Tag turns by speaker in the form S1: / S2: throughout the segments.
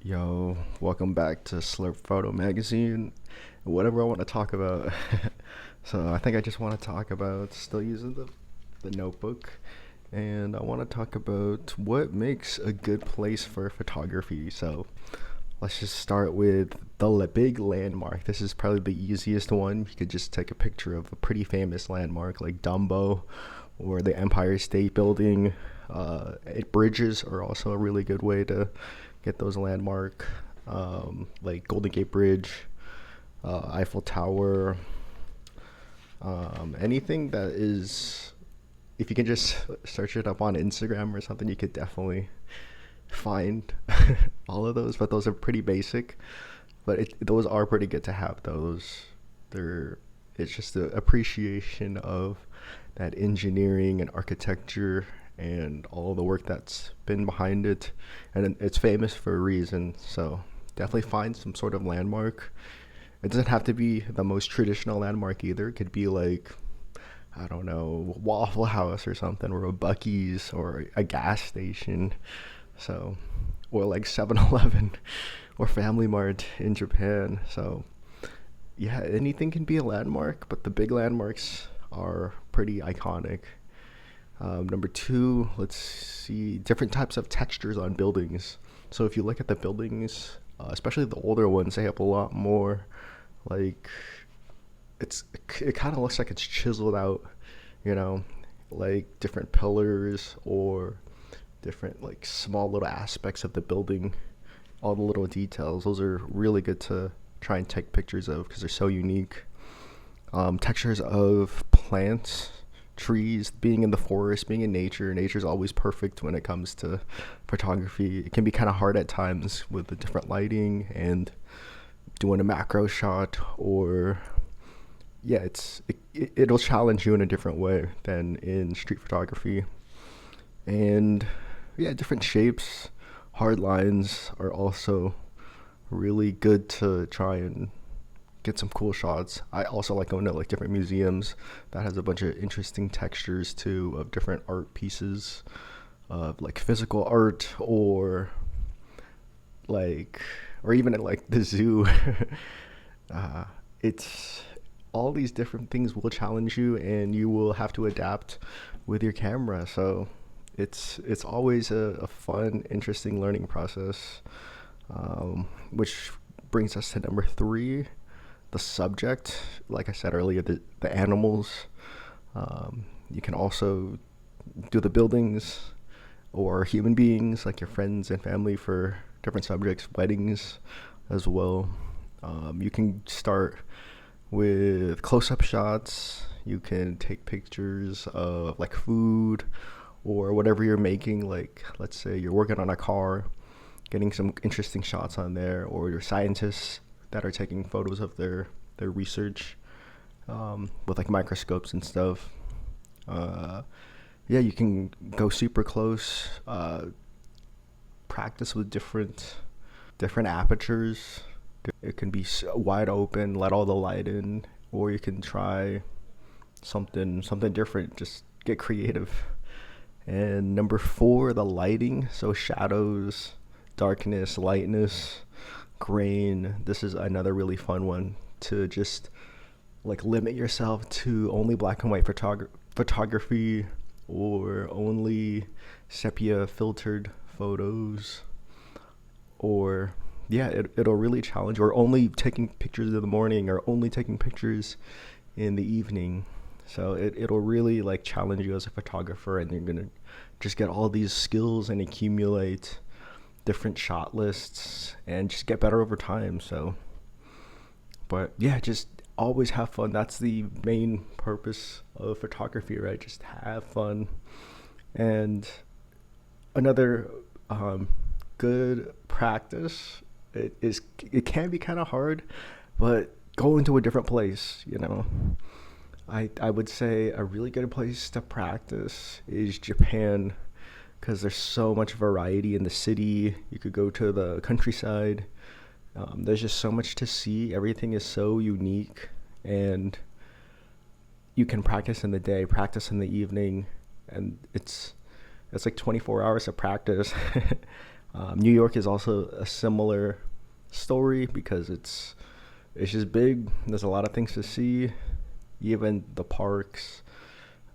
S1: Yo, welcome back to Slurp Photo Magazine. Whatever I want to talk about. So I think I just want to talk about still using the notebook, and I want to talk about what makes a good place for photography. So let's just start with the big landmark. This is probably the easiest one. You could just take a picture of a pretty famous landmark like Dumbo or the Empire State Building. Bridges are also a really good way to get those landmark, like Golden Gate Bridge, Eiffel Tower, anything that is, if you can just search it up on Instagram or something, you could definitely find all of those. But those are pretty basic. But those are pretty good to have. It's just the appreciation of that engineering and architecture and all the work that's been behind it, and it's famous for a reason. So definitely find some sort of landmark. It doesn't have to be the most traditional landmark either. It could be like, I don't know, Waffle House or something, or a Buc-ee's or a gas station. So, or like 7-Eleven or Family Mart in Japan. So yeah, anything can be a landmark, but the big landmarks are pretty iconic. Number two, let's see, different types of textures on buildings. So if you look at the buildings, especially the older ones, they have a lot more, like, it kind of looks like it's chiseled out, you know, like different pillars or different like small little aspects of the building, all the little details. Those are really good to try and take pictures of because they're so unique. Textures of plants, trees, being in the forest, being in nature. Nature's always perfect when it comes to photography. It can be kind of hard at times with the different lighting and doing a macro shot, or yeah, it'll challenge you in a different way than in street photography. And yeah, different shapes, hard lines are also really good to try and get some cool shots. I also like going to like different museums that has a bunch of interesting textures too, of different art pieces, of like physical art, or like, or even at like the zoo. It's all these different things will challenge you, and you will have to adapt with your camera. So it's always a fun, interesting learning process. Which brings us to number three, the subject. Like I said earlier, the animals. You can also do the buildings or human beings, like your friends and family, for different subjects, weddings as well. You can start with close-up shots. You can take pictures of like food or whatever you're making. Like, let's say you're working on a car, getting some interesting shots on there, or your scientists that are taking photos of their research, with like microscopes and stuff. Yeah, you can go super close, practice with different apertures. It can be wide open, let all the light in, or you can try something different. Just get creative. And number four, the lighting. So shadows, darkness, lightness, grain. This is another really fun one to just like limit yourself to only black and white photography, or only sepia filtered photos, or yeah, it'll really challenge, or only taking pictures in the morning, or only taking pictures in the evening. So it'll really like challenge you as a photographer, and you're gonna just get all these skills and accumulate different shot lists and just get better over time. So, but yeah, just always have fun. That's the main purpose of photography, right? Just have fun. And another good practice, it can be kind of hard, but go into a different place, you know. I would say a really good place to practice is Japan, because there's so much variety in the city. You could go to the countryside. There's just so much to see. Everything is so unique, and you can practice in the day, practice in the evening, and it's like 24 hours of practice. New York is also a similar story because it's just big. There's a lot of things to see, even the parks,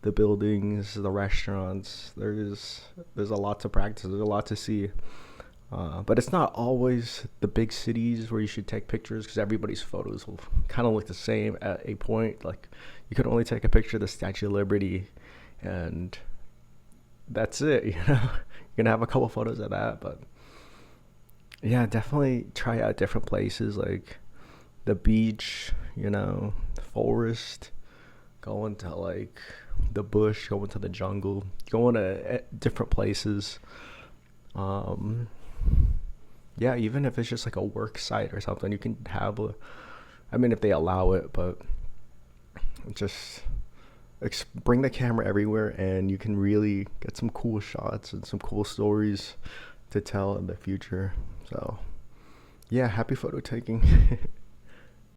S1: the buildings, the restaurants. There's a lot to practice. There's a lot to see. But it's not always the big cities where you should take pictures because everybody's photos will kind of look the same at a point. Like you could only take a picture of the Statue of Liberty, and that's it. You're gonna have a couple photos of that, but yeah, definitely try out different places like the beach, the forest, going to like the bush, going to the jungle, going to different places. Um, yeah, even if it's just like a work site or something, you can have I mean, if they allow it, but just bring the camera everywhere and you can really get some cool shots and some cool stories to tell in the future. So, yeah, happy photo taking.